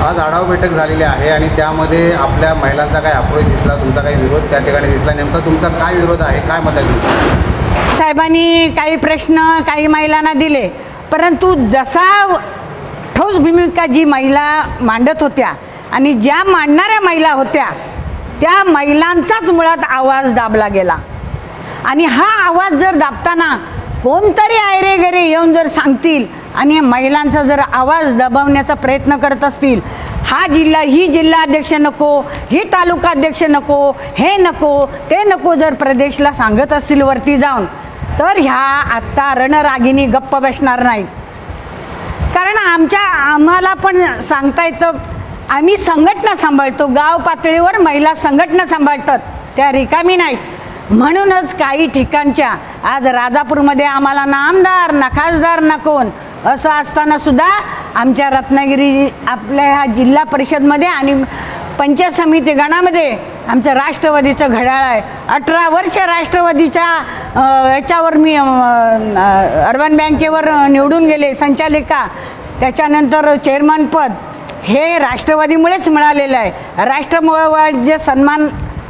आज आढावा बैठक झालेली आहे आणि त्यामध्ये आपल्या महिलांचा काय अप्रोच दिसला, तुमचा काही विरोध त्या ठिकाणी दिसला, नेमका तुमचा काय विरोध आहे, काय मत आहे तुमचं? साहेबांनी काही प्रश्न काही महिलांना दिले, परंतु जसा ठोस भूमिका जी महिला मांडत होत्या आणि ज्या मांडणाऱ्या महिला होत्या त्या महिलांचाच मुळात आवाज दाबला गेला. आणि हा आवाज जर दाबताना कोणतरी आयरेगरे येऊन जर सांगतील आणि महिलांचा जर आवाज दबवण्याचा प्रयत्न करत असतील, ही जिल्हाध्यक्ष नको, ही तालुकाध्यक्ष नको, हे नको ते नको जर प्रदेशला सांगत असतील वरती जाऊन, तर ह्या आत्ता रणरागिणी गप्प बसणार नाहीत. कारण आम्हाला पण सांगता येतं, आम्ही संघटना सांभाळतो, गाव पातळीवर महिला संघटना सांभाळतात, त्या रिकामी नाहीत. म्हणूनच काही ठिकाणच्या आज राजापूरमध्ये आम्हाला ना आमदार ना खासदार ना कोण असं असताना सुद्धा आमच्या रत्नागिरी आपल्या ह्या जिल्हा परिषदमध्ये आणि पंचायत समिती गणामध्ये आमचं राष्ट्रवादीचं घड्याळ आहे. 18 वर्ष राष्ट्रवादीच्या याच्यावर मी अर्बन बँकेवर निवडून गेले संचालिका, त्याच्यानंतर चेअरमनपद हे राष्ट्रवादीमुळेच मिळालेलं आहे. राष्ट्रवादी सन्मान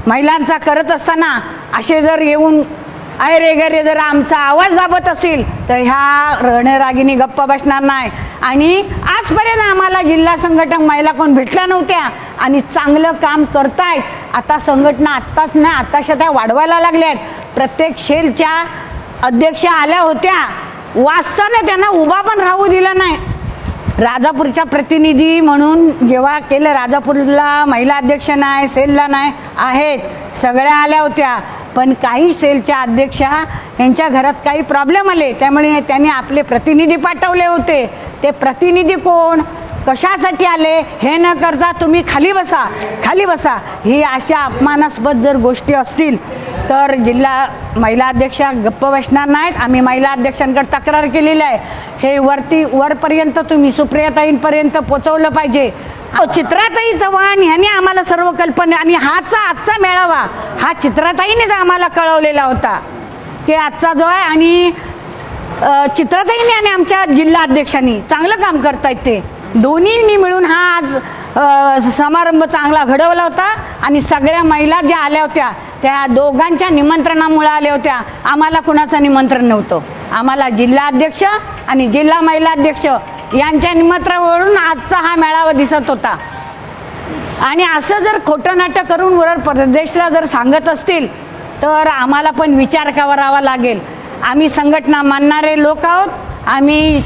महिलांचा करत असताना असे जर येऊन आयरेगरे जर आमचा आवाज दाबत असेल तर ह्या रणरागिणी गप्प बसणार नाही. आणि आजपर्यंत आम्हाला जिल्हा संघटक महिला कोण भेटल्या नव्हत्या आणि चांगलं काम करतायत. आता संघटना आत्ताच नाही, आत्ताशा त्या वाढवायला लागल्या आहेत. प्रत्येक शेलच्या अध्यक्षा आल्या होत्या, वाचताना त्यांना उभा पण राहू दिलं नाही. राजापूरच्या प्रतिनिधी म्हणून जेव्हा केलं, राजापूरला महिला अध्यक्ष नाही, सेलला नाही आहेत, सगळ्या आल्या होत्या. पण काही सेलच्या अध्यक्षा यांच्या घरात काही प्रॉब्लेम आले, त्यामुळे त्यांनी आपले प्रतिनिधी पाठवले होते. ते प्रतिनिधी कोण, कशासाठी आले हे न करता तुम्ही खाली बसा खाली बसा, ही अशा अपमानास्पद जर गोष्टी असतील तर जिल्हा महिला अध्यक्षा गप्प बसणार नाहीत. आम्ही महिला अध्यक्षांकडे तक्रार केलेली आहे. हे वरपर्यंत तुम्ही सुप्रियाताईंपर्यंत पोचवलं पाहिजे. चित्राताई चव्हाण यांनी आम्हाला सर्व कल्पना आणि आजचा मेळावा हा चित्राताईनेच आम्हाला कळवलेला होता की आजचा जो आहे, आणि चित्राताईंनी आणि आमच्या जिल्हा अध्यक्षांनी चांगलं काम करतायत. ते दोन्हींनी मिळून हा आज समारंभ चांगला घडवला होता. आणि सगळ्या महिला ज्या आल्या होत्या त्या दोघांच्या निमंत्रणामुळे आल्या होत्या. आम्हाला कुणाचं निमंत्रण नव्हतं. आम्हाला जिल्हा अध्यक्ष आणि जिल्हा महिला अध्यक्ष यांच्या निमंत्रणावरून आजचा हा मेळावा दिसत होता. आणि असं जर खोटं नाटक करून वर प्रदेशला जर सांगत असतील तर आम्हाला पण विचार करावा लागेल. आम्ही संघटना मानणारे लोक आहोत, आम्ही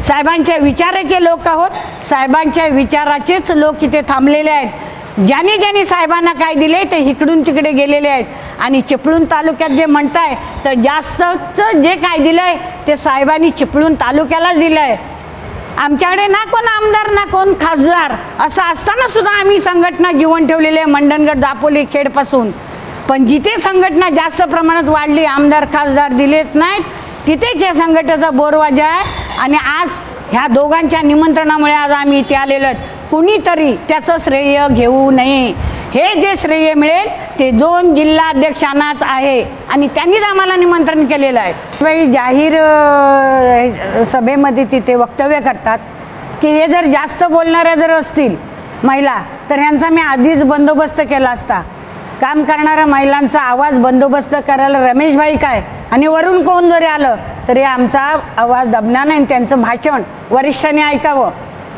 साहेबांच्या विचाराचे लोक आहोत, साहेबांच्या विचाराचेच लोक इथे थांबलेले आहेत. ज्यांनी ज्यांनी साहेबांना काय दिले ते इकडून तिकडे गेलेले आहेत. आणि चिपळूण तालुक्यात जे म्हणताय तर जास्तच जे काय दिलंय ते साहेबांनी चिपळूण तालुक्यालाच दिलंय. आमच्याकडे ना कोण आमदार ना कोण खासदार असं असताना सुद्धा आम्ही संघटना जीवन ठेवलेली आहे, मंडणगड दापोली खेडपासून. पण जिथे संघटना जास्त प्रमाणात वाढली, आमदार खासदार दिलेच नाहीत, तिथेच या संघटनेचा बोरवाजा आहे. आणि आज ह्या दोघांच्या निमंत्रणामुळे आज आम्ही इथे आलेलो आहोत. कुणीतरी त्याचं श्रेय घेऊ नये. हे जे श्रेय मिळेल ते 2 जिल्हा अध्यक्षांनाच आहे आणि त्यांनीच आम्हाला निमंत्रण केलेलं आहे. जाहीर सभेमध्ये तिथे वक्तव्य करतात की हे जर जास्त बोलणाऱ्या जर असतील महिला तर यांचा मी आधीच बंदोबस्त केला असता. काम करणाऱ्या महिलांचा आवाज बंदोबस्त करायला रमेशभाई काय आणि वरून कोण जरी आलं तरी आमचा आवाज दबणार नाही. त्यांचं भाषण वरिष्ठांनी ऐकावं.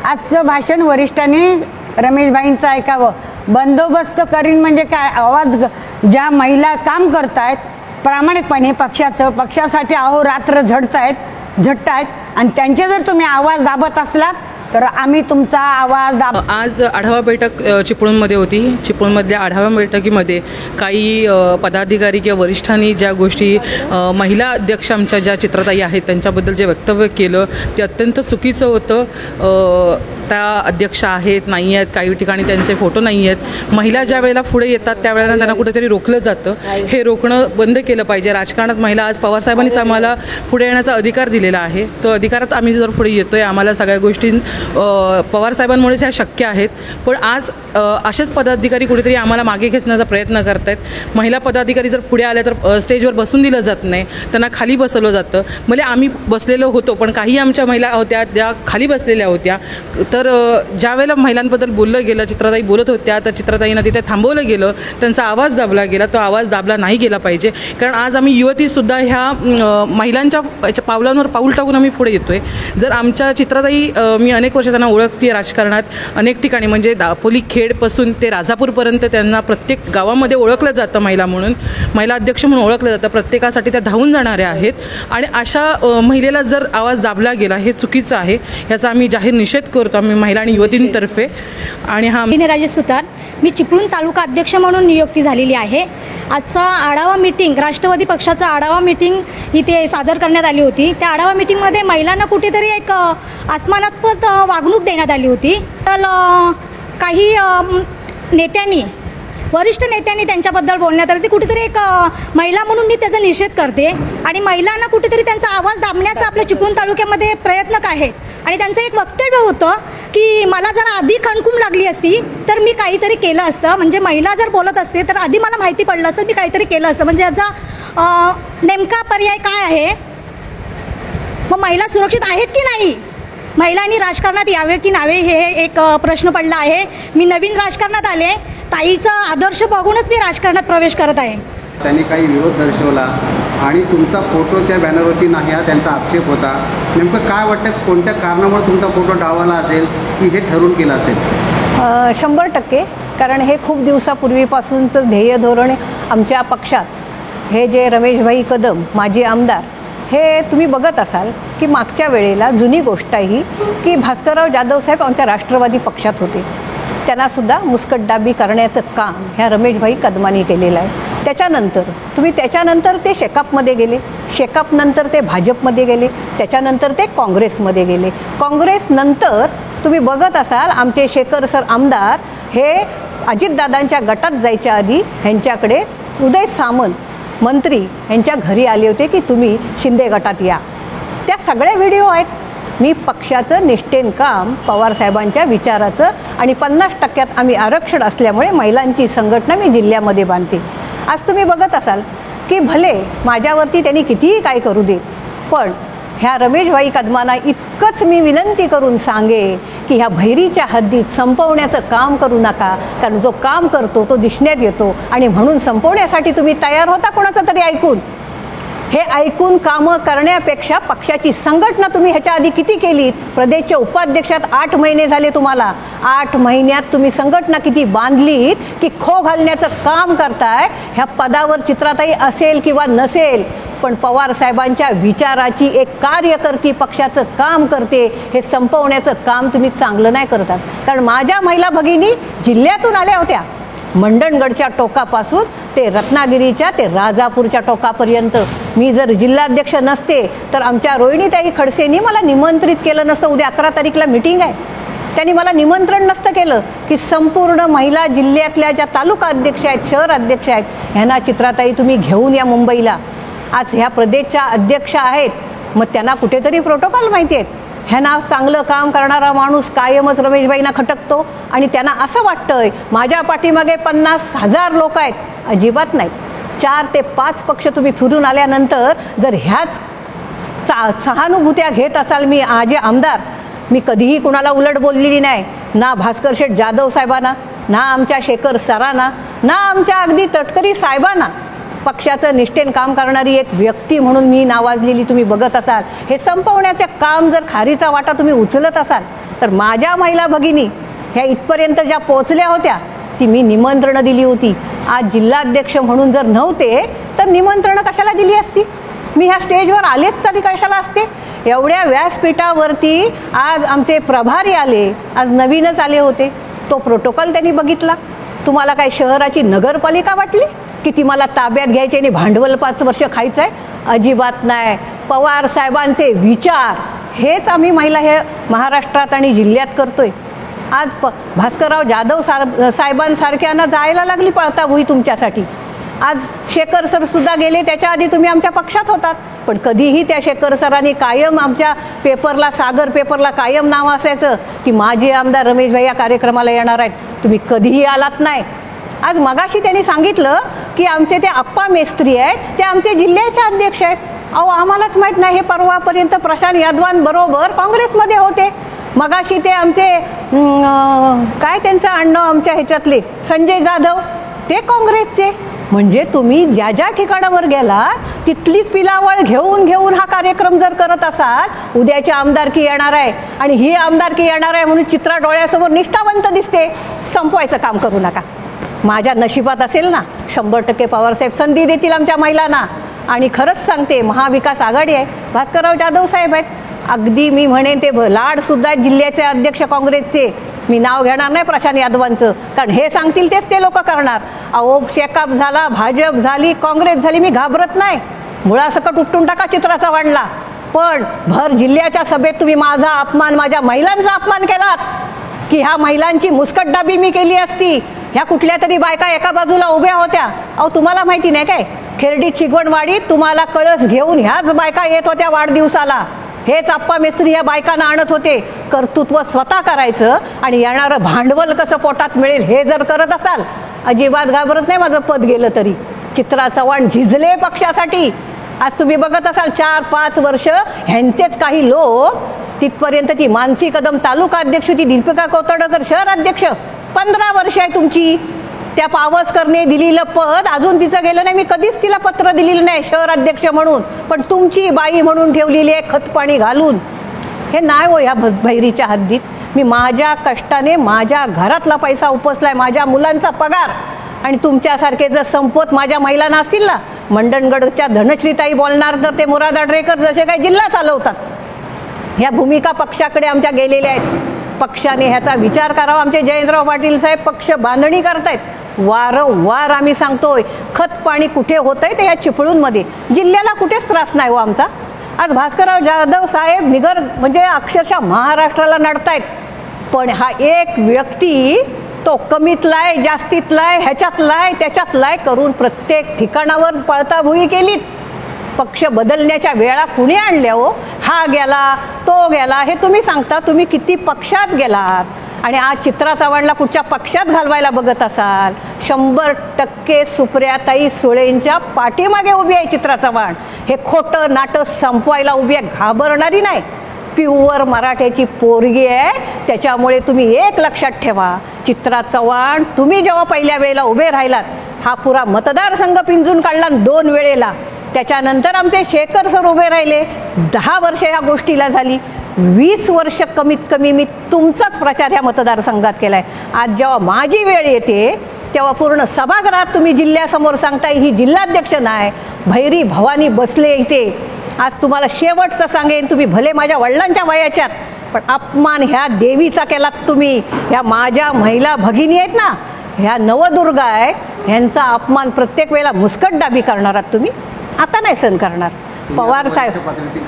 आजचं भाषण वरिष्ठांनी रमेशभाईंचं ऐकावं. बंदोबस्त करीन म्हणजे काय, आवाज ज्या महिला काम करतायत प्रामाणिकपणे पक्षासाठी अहोरात्र झटतायत आणि त्यांचे जर तुम्ही आवाज दाबत असलात तर आम्ही तुमचा आवाज दाब. आज आढावा बैठक चिपळूणमध्ये होती. चिपळूणमधल्या आढावा बैठकीमध्ये काही पदाधिकारी किंवा वरिष्ठांनी ज्या गोष्टी महिला अध्यक्ष आमच्या ज्या चित्रताई आहेत त्यांच्याबद्दल जे वक्तव्य केलं ते अत्यंत चुकीचं होतं. त्या अध्यक्ष आहेत नाही आहेत, काही ठिकाणी त्यांचे फोटो नाही आहेत. महिला ज्या वेळेला पुढे येतात त्यावेळेला त्यांना कुठेतरी रोखलं जातं. हे रोखणं बंद केलं पाहिजे. राजकारणात महिला, आज पवारसाहेबांनीच आम्हाला पुढे येण्याचा अधिकार दिलेला आहे. तो अधिकारात आम्ही जर पुढे येतोय, आम्हाला सगळ्या गोष्टी पवारसाहेबांमुळेच ह्या शक्य आहेत. पण आज असेच पदाधिकारी कुठेतरी आम्हाला मागे खेचण्याचा प्रयत्न करत आहेत. महिला पदाधिकारी जर पुढे आल्या तर स्टेजवर बसून दिलं जात नाही, त्यांना खाली बसवलं जातं. म्हणजे आम्ही बसलेलो होतो, पण काही आमच्या महिला होत्या ज्या खाली बसलेल्या होत्या. तर ज्या वेळेला महिलांबद्दल बोललं गेलं, चित्राताई बोलत होत्या, तर चित्राताईंना तिथे थांबवलं गेलं, त्यांचा आवाज दाबला गेला. तो आवाज दाबला नाही गेला पाहिजे, कारण आज आम्ही युवतीसुद्धा ह्या महिलांच्या पावलांवर पाऊल टाकून आम्ही पुढे येतोय. जर आमच्या चित्राताई, मी अनेक वर्ष त्यांना ओळखते राजकारणात, अनेक ठिकाणी म्हणजे दापोली खेडपासून ते राजापूरपर्यंत त्यांना प्रत्येक गावामध्ये ओळखलं जातं महिला म्हणून, महिला अध्यक्ष म्हणून ओळखलं जातं. प्रत्येकासाठी त्या धावून जाणाऱ्या आहेत. आणि अशा महिलेला जर आवाज दाबला गेला हे चुकीचं आहे. याचा आम्ही जाहीर निषेध करतो, आम्ही महिला आणि युवतींतर्फे. आणि हा राजेश सुतार, मी चिपळूण तालुका अध्यक्ष म्हणून नियुक्ती झालेली आहे. आजचा आढावा मीटिंग, राष्ट्रवादी पक्षाचा आढावा मीटिंग इथे सादर करण्यात आली होती. त्या आढावा मीटिंगमध्ये महिलांना कुठेतरी एक आसमानात्मक वागणूक देण्यात आली होती. तर काही नेत्यांनी, वरिष्ठ नेत्यांनी त्यांच्याबद्दल बोलण्यात आलं. ते कुठेतरी एक महिला म्हणून मी त्याचा निषेध करते. आणि महिलांना कुठेतरी त्यांचा आवाज दाबण्याचा आपल्या चिपळूण तालुक्यामध्ये प्रयत्न आहेत. आणि त्यांचं एक वक्तव्य होतं की मला जर आधी खणकूम लागली असती तर मी काहीतरी केलं असतं. म्हणजे महिला जर बोलत असते तर आधी मला माहिती पडलं असतं, मी काहीतरी केलं असतं. म्हणजे याचा नेमका पर्याय काय आहे? मग महिला सुरक्षित आहेत की नाही? महिलांनी राजकारणात यावे की नावे हे एक प्रश्न पडला आहे. मी नवीन राजकारणात आले, ताईचा आदर्श बघूनच मी राजकारणात प्रवेश करत आहे. त्यांनी काही विरोध दर्शवला आणि तुमचा फोटो त्या बॅनरवरती नाही हा त्यांचा आक्षेप होता. नेमकं काय वाटतं, कोणत्या कारणामुळे तुमचा फोटो डावला असेल की हे ठरवून केलं असेल? 100%, कारण हे खूप दिवसापूर्वीपासूनचं ध्येय धोरण आमच्या पक्षात. हे जे रमेशभाई कदम माजी आमदार, हे तुम्ही बघत असाल की मागच्या वेळेला जुनी गोष्ट ही की भास्करराव जाधव साहेब आमच्या राष्ट्रवादी पक्षात होते. त्यांनासुद्धा मुस्कटदाबी करण्याचं काम ह्या रमेशभाई कदमांनी केलेलं आहे. त्याच्यानंतर ते शेकापमध्ये गेले, शेकापनंतर ते भाजपमध्ये गेले, त्याच्यानंतर ते काँग्रेसमध्ये गेले. काँग्रेसनंतर तुम्ही बघत असाल आमचे शेखर सर आमदार हे अजितदादांच्या गटात जायच्या आधी ह्यांच्याकडे उदय सामंत मंत्री यांच्या घरी आले होते की तुम्ही शिंदे गटात या. त्या सगळ्या व्हिडिओ आहेत. मी पक्षाचं निष्ठेन काम, पवारसाहेबांच्या विचाराचं, आणि 50% आम्ही आरक्षण असल्यामुळे महिलांची संघटना मी जिल्ह्यामध्ये बांधते. आज तुम्ही बघत असाल की भले माझ्यावरती त्यांनी कितीही काय करू देत, पण ह्या रमेशभाई कदमांना इतकंच मी विनंती करून सांगे की ह्या भैरीच्या हद्दीत संपवण्याचं काम करू नका. कारण जो काम करतो तो दिसण्यात येतो, आणि म्हणून संपवण्यासाठी तुम्ही तयार होता कोणाचं तरी ऐकून. हे ऐकून कामं करण्यापेक्षा पक्षाची संघटना तुम्ही ह्याच्या आधी किती केलीत? प्रदेशच्या उपाध्यक्षात 8 महिने झाले तुम्हाला. 8 महिन्यात तुम्ही संघटना किती बांधलीत की खो घालण्याचं काम करताय. ह्या पदावर चित्राताई असेल किंवा नसेल, पण पवार साहेबांच्या विचाराची एक कार्यकर्ती पक्षाचं काम करते. हे संपवण्याचं काम तुम्ही चांगलं नाही करतात. कारण माझ्या महिला भगिनी जिल्ह्यातून आल्या होत्या, मंडणगडच्या टोकापासून ते रत्नागिरीच्या ते राजापूरच्या टोकापर्यंत. मी जर जिल्हाध्यक्ष नसते तर आमच्या रोहिणीताई खडसेंनी मला निमंत्रित केलं नसतं. उद्या 11 तारीखला मीटिंग आहे, त्यांनी मला निमंत्रण नसतं केलं की संपूर्ण महिला जिल्ह्यातल्या ज्या तालुका अध्यक्ष आहेत, शहर अध्यक्ष आहेत, ह्यांना चित्राताई तुम्ही घेऊन या मुंबईला. आज ह्या प्रदेशच्या अध्यक्ष आहेत, मग त्यांना कुठेतरी प्रोटोकॉल माहिती आहेत. ह्यांना चांगलं काम करणारा माणूस कायमच रमेशबाईंना खटकतो, आणि त्यांना असं वाटतंय माझ्या पाठीमागे 50,000 लोक आहेत. अजिबात नाही. 4 ते 5 पक्ष तुम्ही फिरून आल्यानंतर जर ह्याच सहानुभूत्या घेत असाल, मी आजी आमदार, मी कधीही कुणाला उलट बोललेली नाही. ना भास्कर शेठ जाधव साहेबांना, ना आमच्या शेखर सरांना, ना आमच्या अगदी तटकरी साहेबांना. पक्षाचं निष्ठेन काम करणारी एक व्यक्ती म्हणून मी नावाजलेली तुम्ही बघत असाल. हे संपवण्याचे काम जर खारीचा वाटा तुम्ही उचलत असाल तर माझ्या महिला भगिनी ह्या इथपर्यंत ज्या पोहोचल्या होत्या ती मी निमंत्रणं दिली होती. आज जिल्हाध्यक्ष म्हणून जर नव्हते तर निमंत्रणं कशाला दिली असती? मी ह्या स्टेजवर आलेच तरी कशाला असते? एवढ्या व्यासपीठावरती आज आमचे प्रभारी आले, आज नवीनच आले होते. तो प्रोटोकॉल त्यांनी बघितला. तुम्हाला काय शहराची नगरपालिका वाटली की ती मला ताब्यात घ्यायची आणि भांडवल 5 वर्ष खायचं आहे? अजिबात नाही. पवार साहेबांचे विचार हेच आम्ही महिला हे महाराष्ट्रात आणि जिल्ह्यात करतोय. आज भास्करराव जाधव साहेबांसारख्यांना जायला लागली पळताभुई तुमच्यासाठी. आज शेखर सर सुद्धा गेले, त्याच्या आधी तुम्ही आमच्या पक्षात होतात, पण कधीही त्या शेखर सरांनी कायम आमच्या पेपरला, सागर पेपरला कायम नाव असायचं की माजी आमदार रमेश भाई या कार्यक्रमाला येणार आहेत. तुम्ही कधीही आलात नाही. आज मगाशी त्यांनी सांगितलं की आमचे ते आप्पा मेस्त्री आहेत, ते आमचे जिल्ह्याचे अध्यक्ष आहेत. अहो, आम्हालाच माहीत नाही, हे परवापर्यंत प्रशांत यादवांबरोबर काँग्रेसमध्ये होते. मगाशी ते आमचे काय त्यांचं आणणं आमच्या ह्याच्यातले संजय जाधव, ते काँग्रेसचे. म्हणजे तुम्ही ज्या ज्या ठिकाणावर गेला तिथलीच पिलावळ घेऊन घेऊन हा कार्यक्रम जर करत असाल, उद्याची आमदारकी येणार आहे आणि ही आमदारकी येणार आहे म्हणून चित्रा डोळ्यासमोर निष्ठावंत दिसते, संपवायचं काम करू नका. माझ्या नशिबात असेल ना, 100% पवारसाहेब संधी देतील आमच्या महिलांना. आणि खरंच सांगते, महाविकास आघाडी आहे, भास्करराव जाधव साहेब आहेत. अगदी मी म्हणेन ते लाडसुद्धा जिल्ह्याचे अध्यक्ष काँग्रेसचे. मी नाव घेणार नाही प्रशांत यादवांचं, कारण हे सांगतील तेच ते लोक करणार. अहो, शेकाप झाला, भाजप झाली, काँग्रेस झाली, मी घाबरत नाही. मुळासकट उठून टाका चित्रा चव्हाणला. पण भर जिल्ह्याच्या सभेत तुम्ही माझा अपमान, माझ्या महिलांचा अपमान केलात की ह्या महिलांची मुस्कटदाबी मी केली असती. ह्या कुठल्या तरी बायका एका बाजूला उभ्या होत्या. अहो, तुम्हाला माहिती नाही काय, खेरडी चिगवणवाडीत तुम्हाला कळस घेऊन ह्याच बायका येत होत्या वाढदिवसाला. हेच आप्पा मेस्त्री या बायकांना आणत होते. कर्तृत्व स्वतः करायचं आणि येणारं भांडवल कसं पोटात मिळेल हे जर करत असाल, अजिबात घाबरत नाही माझं पद गेलं तरी. चित्रा चव्हाण झिजले पक्षासाठी. आज तुम्ही बघत असाल 4-5 वर्ष ह्यांचेच काही लोक, तिथपर्यंत ती मानसी कदम तालुका अध्यक्ष होती, दीपिका कोतडकर शहर अध्यक्ष. 15 वर्ष आहे तुमची. त्या पावसकरने दिलेलं पद अजून तिचं गेलं नाही. मी कधीच तिला पत्र दिलेलं नाही शहर अध्यक्ष म्हणून, पण तुमची बाई म्हणून ठेवलेली आहे खतपाणी घालून. हे नाही हो ह्या भैरीच्या हद्दीत. मी माझ्या कष्टाने माझ्या घरातला पैसा उपसलाय, माझ्या मुलांचा पगार. आणि तुमच्यासारखे जर संपवत माझ्या महिलांना असतील ना, मंडणगडच्या धनश्रीताई बोलणार तर ते मुराद आडरेकर जसे काही जिल्हा चालवतात. ह्या भूमिका पक्षाकडे आमच्या गेलेल्या आहेत. पक्षाने ह्याचा विचार करावा. आमचे जयंतराव पाटील साहेब पक्ष बांधणी करतायत. वारंवार आम्ही सांगतोय, खत पाणी कुठे होतंय ते या चिपळूणमध्ये. जिल्ह्याला कुठेच त्रास नाही हो आमचा. आज भास्करराव जाधव साहेब निगर म्हणजे अक्षरशः महाराष्ट्राला नडतायत. पण हा एक व्यक्ती तो कमीतलाय, जास्तीतलाय, ह्याच्यातलाय, त्याच्यातलाय करून प्रत्येक ठिकाणावर पळताभुई केलीत. पक्ष बदलण्याच्या वेळा कुणी आणल्या हो? हा गेला, तो गेला, हे तुम्ही सांगता. तुम्ही किती पक्षात गेलात आणि आज चित्रा चव्हाणला कुठच्या पक्षात घालवायला बघत असाल. 100% सुप्रियाताई सुळेंच्या पाठीमागे उभी आहे चित्रा चव्हाण. हे खोटं नाटक संपवायला उभी आहे, घाबरणारी नाही. प्युअर मराठ्याची पोरगी आहे. त्याच्यामुळे तुम्ही एक लक्षात ठेवा, चित्रा चव्हाण तुम्ही जेव्हा पहिल्या वेळेला उभे राहिलात, हा पुरा मतदारसंघ पिंजून काढला 2 वेळेला. त्याच्यानंतर आमचे शेखर सर उभे राहिले. 10 वर्ष ह्या गोष्टीला झाली. 20 वर्ष कमीत कमी मी तुमचाच प्रचार ह्या मतदारसंघात केलाय. आज जेव्हा माझी वेळ येते तेव्हा पूर्ण सभागृहात तुम्ही जिल्ह्यासमोर सांगताय ही जिल्हाध्यक्ष नाही, भैरी भवानी बसले इथे. आज तुम्हाला शेवटचं सांगेन, तुम्ही भले माझ्या वडिलांच्या वयाच्यात, पण अपमान ह्या देवीचा केलात तुम्ही. ह्या माझ्या महिला भगिनी आहेत ना, ह्या नवदुर्गा आहे, ह्यांचा अपमान प्रत्येक वेळेला मुस्कटदाबी करणार आहात तुम्ही. आता नाही सहन करणार. पवार साहेब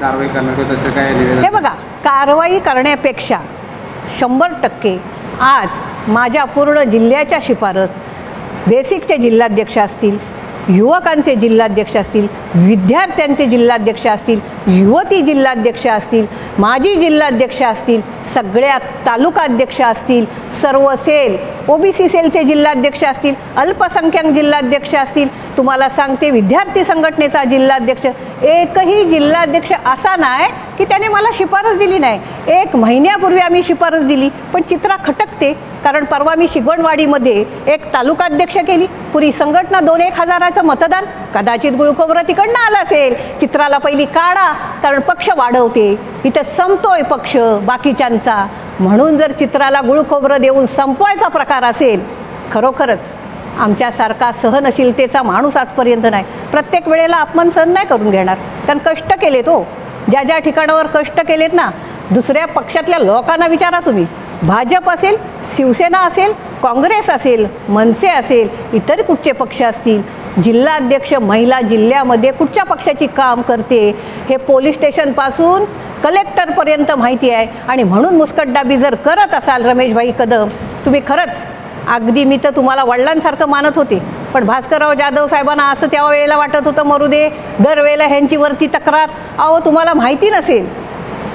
कारवाई करणार तसं काय? हे बघा, कारवाई करण्यापेक्षा 100% आज माझ्या पूर्ण जिल्ह्याच्या शिफारस, बेसिकचे जिल्हाध्यक्ष असतील, युवकांचे जिल्हाध्यक्ष असतील, विद्यार्थ्यांचे जिल्हाध्यक्ष असतील, युवती जिल्हाध्यक्ष असतील, माजी जिल्हाध्यक्ष असतील, सगळ्या तालुका अध्यक्ष असतील, सर्व सेल, ओबीसी सेलचे जिल्हाध्यक्ष असतील, अल्पसंख्याक जिल्हाध्यक्ष असतील, तुम्हाला सांगते विद्यार्थी संघटनेचा जिल्हाध्यक्ष, एकही जिल्हाध्यक्ष असा नाही की त्याने मला शिफारस दिली नाही. 1 महिन्यापूर्वी आम्ही शिफारस दिली, पण चित्रा खटकते. कारण परवा मी शिगवणवाडीमध्ये एक तालुकाध्यक्ष केली, पुरी संघटना 2-1 हजाराचं मतदान. कदाचित गुळखोबरं तिकडनं आलं असेल. चित्राला पहिली काढा, कारण पक्ष वाढवते. इथं संपतोय पक्ष बाकीच्यांचा. म्हणून जर चित्राला गुळखोबरं देऊन संपवायचा प्रकार असेल, खरोखरच आमच्यासारखा सहनशीलतेचा माणूस आजपर्यंत नाही. प्रत्येक वेळेला अपमान सहन नाही करून घेणार, कारण कष्ट केलेत हो. ज्या ज्या ठिकाणावर कष्ट केलेत ना, दुसऱ्या पक्षातल्या लोकांना विचारा तुम्ही. भाजप असेल, शिवसेना असेल, काँग्रेस असेल, मनसे असेल, इतर कुठचे पक्ष असतील, जिल्हाध्यक्ष महिला जिल्ह्यामध्ये कुठच्या पक्षाची काम करते हे पोलीस स्टेशनपासून कलेक्टरपर्यंत माहिती आहे. आणि म्हणून मुस्कटदाबी जर करत असाल रमेशभाई कदम, तुम्ही खरंच अगदी, मी तर तुम्हाला वडिलांसारखं मानत होते, पण भास्करराव जाधव साहेबांना असं त्या वेळेला वाटत होतं मरू दे, दरवेळेला ह्यांचीवरती तक्रार. अहो तुम्हाला माहिती नसेल,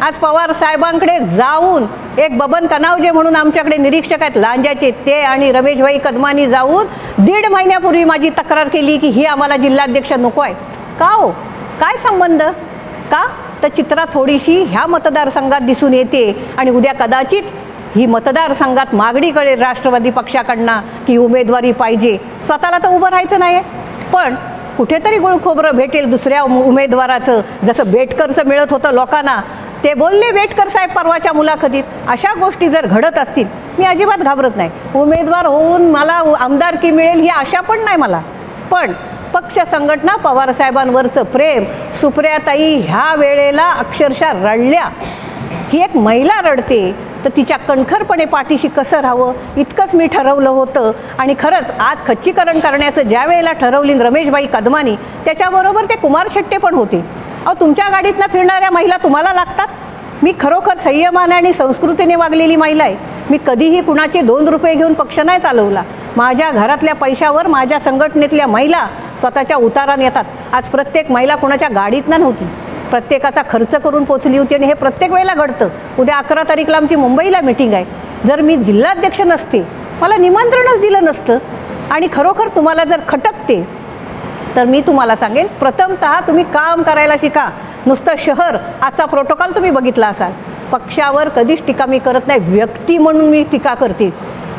आज पवार साहेबांकडे जाऊन एक बबन कनावजे म्हणून आमच्याकडे निरीक्षक आहेत लांजाचे, ते आणि रमेशभाई कदमानी जाऊन 1.5 महिन्यापूर्वी माझी तक्रार केली की ही आम्हाला जिल्हाध्यक्ष नको आहे. का हो, काय संबंध? का तर चित्रा थोडीशी ह्या मतदारसंघात दिसून येते आणि उद्या कदाचित ही मतदारसंघात मागणी कळेल राष्ट्रवादी पक्षाकडनं की उमेदवारी पाहिजे. स्वतःला तर उभं राहायचं नाही, पण कुठेतरी गुळखोबरं भेटेल दुसऱ्या उमेदवाराचं, जसं बेटकरचं मिळत होतं लोकांना. ते बोलले बेटकर साहेब परवाच्या मुलाखतीत. अशा गोष्टी जर घडत असतील, मी अजिबात घाबरत नाही. उमेदवार होऊन मला आमदारकी मिळेल ही आशा पण नाही मला, पण पक्ष संघटना पवारसाहेबांवरचं प्रेम. सुप्रियाताई ह्या वेळेला अक्षरशः रडल्या. ही एक महिला रडते तर तिच्या कणखरपणे पाठीशी कसं राहावं इतकंच मी ठरवलं होतं. आणि खरंच आज खच्चीकरण करण्याचं ज्या वेळेला ठरवली रमेशभाई कदमानी, त्याच्याबरोबर ते कुमार शेट्टे पण होते. अहो तुमच्या गाडीतनं फिरणाऱ्या महिला तुम्हाला लागतात? मी खरोखर संयमाने आणि संस्कृतीने वागलेली महिला आहे. मी कधीही कुणाचे 2 रुपये घेऊन पक्ष नाही चालवला. माझ्या घरातल्या पैशावर माझ्या संघटनेतल्या महिला स्वतःच्या उताराने येतात. आज प्रत्येक महिला कुणाच्या गाडीतनं नव्हती, प्रत्येकाचा खर्च करून पोचली होती. आणि हे प्रत्येक वेळेला घडतं. उद्या 11 तारीखला आमची मुंबईला मीटिंग आहे. जर मी जिल्हाध्यक्ष नसते, मला निमंत्रणच दिलं नसतं, आणि खरोखर तुम्हाला जर खटकते तर मी तुम्हाला सांगेन, प्रथमतः तुम्ही काम करायला शिका. नुसतं शहर, आजचा प्रोटोकॉल तुम्ही बघितला असाल. पक्षावर कधीच टीका मी करत नाही, व्यक्ती म्हणून मी टीका करते.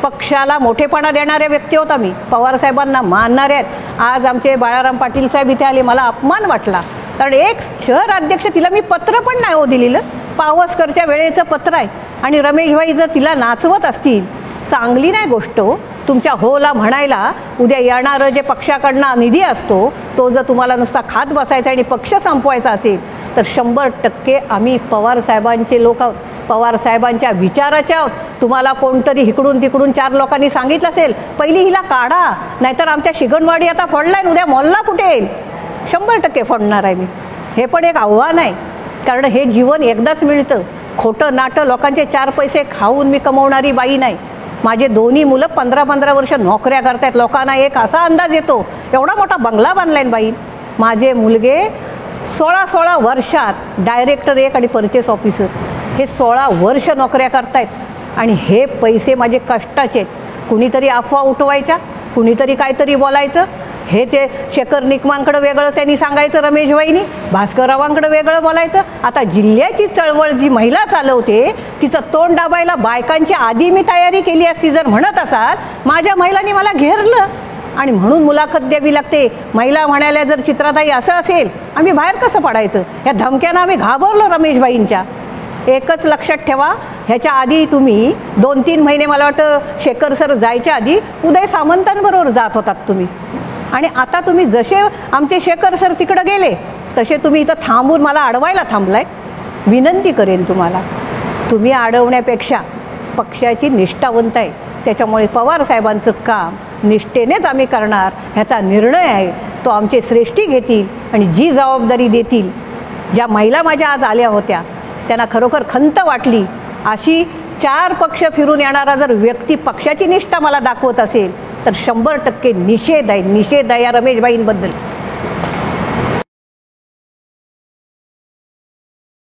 पक्षाला मोठेपणा देणाऱ्या व्यक्ती होता मी, पवारसाहेबांना मानणारे आहेत. आज आमचे बाळाराम पाटील साहेब इथे आले, मला अपमान वाटला. कारण एक शहर अध्यक्ष, तिला मी पत्र पण नाही हो दिलेलं, पावसकरच्या वेळेचं पत्र आहे. आणि रमेशभाई जर तिला नाचवत असतील, चांगली नाही गोष्ट हो. तुमच्या होला म्हणायला उद्या येणारं जे पक्षाकडनं निधी असतो, तो जर तुम्हाला नुसता खात बसायचा आणि पक्ष संपवायचा असेल, तर 100% आम्ही पवारसाहेबांचे लोक आहोत, पवारसाहेबांच्या विचाराच्या आहोत. तुम्हाला कोणतरी इकडून तिकडून 4 लोकांनी सांगितलं असेल, पहिली हिला काढा, नाहीतर आमच्या शिगणवाडी आता फोडलाय, उद्या मोल्ला कुठे येईल. 100% फोडणार आहे मी. हे पण एक आव्हान आहे, कारण हे जीवन एकदाच मिळतं. खोटं नाटं लोकांचे 4 पैसे खाऊन मी कमवणारी बाई नाही. माझे दोन्ही मुलं 15-15 वर्ष नोकऱ्या करतायत. लोकांना एक असा अंदाज येतो, एवढा मोठा बंगला बांधलाय बाई. माझे मुलगे 16 वर्षात डायरेक्टर 1 आणि परचेस ऑफिसर, हे 16 वर्ष नोकऱ्या करतायत. आणि हे पैसे माझे कष्टाचे आहेत. कुणीतरी अफवा उठवायच्या, कुणीतरी काहीतरी बोलायचं. हे ते शेखर निकमांकडं वेगळं त्यांनी सांगायचं, रमेशभाईनी भास्कररावांकडं वेगळं बोलायचं. आता जिल्ह्याची चळवळ जी महिला चालवते, तिचं तोंड दाबायला बायकांची आधी मी तयारी केली असती जर म्हणत असाल, माझ्या महिलांनी मला घेरलं. आणि म्हणून मुलाखत द्यावी लागते. महिला म्हणायला जर चित्राताई असं असेल, आम्ही बाहेर कसं पडायचं? ह्या धमक्यानं आम्ही घाबरलो रमेशभाईंच्या. एकच लक्षात ठेवा, ह्याच्या आधी तुम्ही 2-3 महिने, मला वाटतं शेखर सर जायच्या आधी उदय सामंतांबरोबर जात होतात तुम्ही. आणि आता तुम्ही जसे आमचे शेखर सर तिकडं गेले, तसे तुम्ही इथं थांबून मला अडवायला थांबलाय. विनंती करेन तुम्हाला, तुम्ही अडवण्यापेक्षा पक्षाची निष्ठावंत आहे, त्याच्यामुळे पवारसाहेबांचं काम निष्ठेनेच आम्ही करणार, ह्याचा निर्णय आहे. तो आमचे श्रेष्ठी घेतील आणि जी जबाबदारी देतील. ज्या महिला माझ्या आज आल्या होत्या, त्यांना खरोखर खंत वाटली. अशी 4 पक्ष फिरून येणारा जर व्यक्ती पक्षाची निष्ठा मला दाखवत असेल, तर 100% निषेध आहे या रमेशबाईंबद्दल.